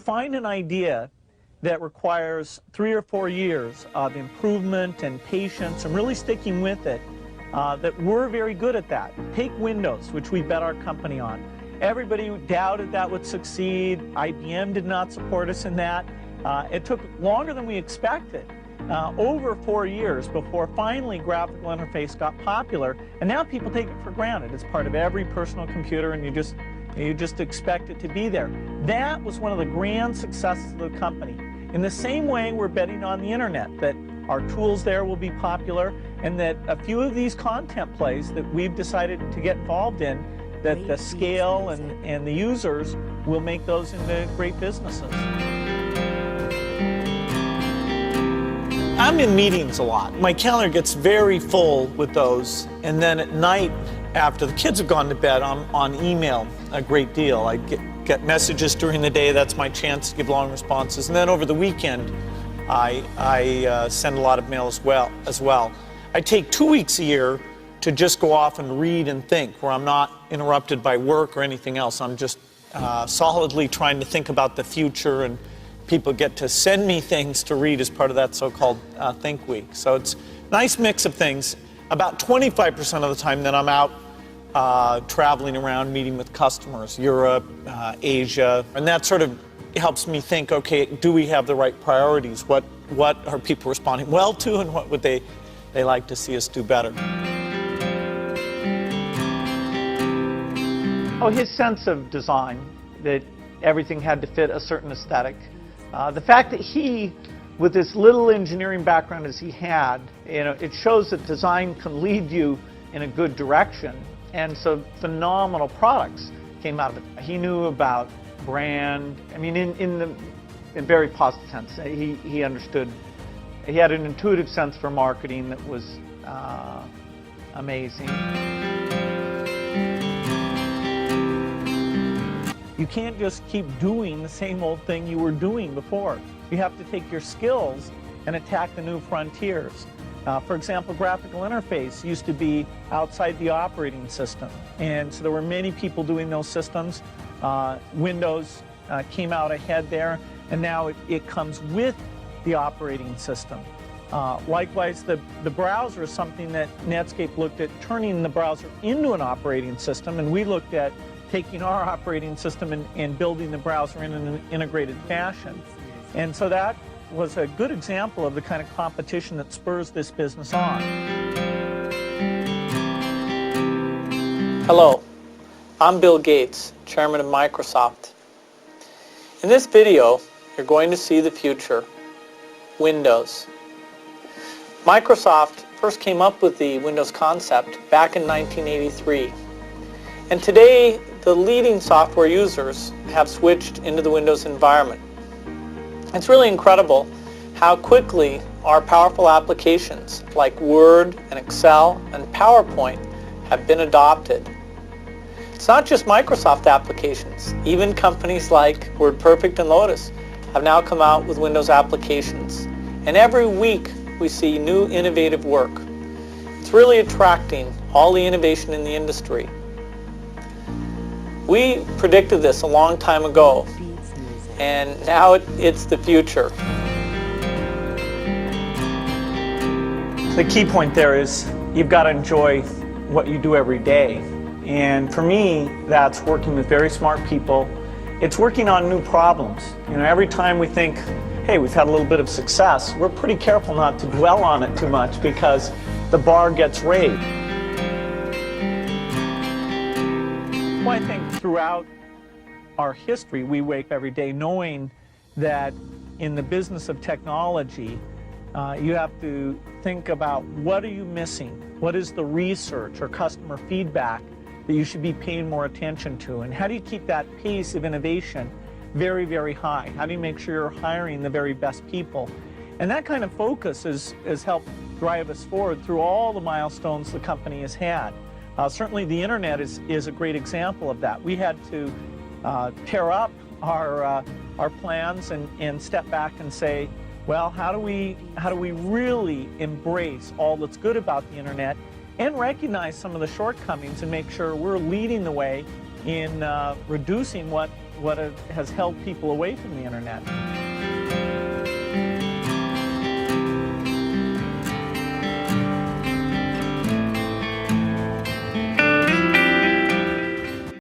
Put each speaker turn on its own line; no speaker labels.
find an idea that requires 3 or 4 years of improvement and patience and really sticking with it, that we're very good at that. Take Windows, which we bet our company on. Everybody doubted that would succeed. IBM did not support us in that. It took longer than we expected, over 4 years before finally graphical interface got popular, and now people take it for granted. It's part of every personal computer, and you just expect it to be there. That was one of the grand successes of the company. In the same way, we're betting on the internet, that our tools there will be popular, and that a few of these content plays that we've decided to get involved in, that the scale and the users will make those into great businesses. I'm in meetings a lot. My calendar gets very full with those, and then at night, after the kids have gone to bed, I'm on email a great deal. I get messages during the day. That's my chance to give long responses. And then over the weekend, I send a lot of mail as well. I take 2 weeks a year to just go off and read and think, where I'm not interrupted by work or anything else. I'm just solidly trying to think about the future, and people get to send me things to read as part of that so-called Think Week. So it's a nice mix of things. About 25% of the time that I'm out traveling around, meeting with customers, Europe, Asia, and that sort of helps me think, okay, do we have the right priorities? What are people responding well to, and what would they like to see us do better? Oh, his sense of design, that everything had to fit a certain aesthetic. The fact that he, with this little engineering background as he had, it shows that design can lead you in a good direction. And so phenomenal products came out of it. He knew about brand, I mean, in very positive sense. He understood, he had an intuitive sense for marketing that was amazing. You can't just keep doing the same old thing you were doing before. You have to take your skills and attack the new frontiers. For example, graphical interface used to be outside the operating system, and so there were many people doing those systems. Windows came out ahead there, and now it comes with the operating system. Likewise, the browser is something that Netscape looked at turning the browser into an operating system, and we looked at taking our operating system and building the browser in an integrated fashion. And so that was a good example of the kind of competition that spurs this business on.
Hello, I'm Bill Gates, Chairman of Microsoft. In this video, you're going to see the future, Windows. Microsoft first came up with the Windows concept back in 1983. And today, the leading software users have switched into the Windows environment. It's really incredible how quickly our powerful applications like Word and Excel and PowerPoint have been adopted. It's not just Microsoft applications. Even companies like WordPerfect and Lotus have now come out with Windows applications. And every week we see new innovative work. It's really attracting all the innovation in the industry. We predicted this a long time ago, and now it's the future.
The key point there is you've got to enjoy what you do every day. And for me, that's working with very smart people. It's working on new problems. Every time we think, hey, we've had a little bit of success, we're pretty careful not to dwell on it too much because the bar gets raised. Well, I think throughout our history, we wake every day knowing that in the business of technology, you have to think about what are you missing? What is the research or customer feedback that you should be paying more attention to? And how do you keep that pace of innovation very, very high? How do you make sure you're hiring the very best people? And that kind of focus has helped drive us forward through all the milestones the company has had. Certainly the internet is a great example of that. We had to tear up our plans and step back and say, well, how do we really embrace all that's good about the internet and recognize some of the shortcomings and make sure we're leading the way in reducing what has held people away from the internet.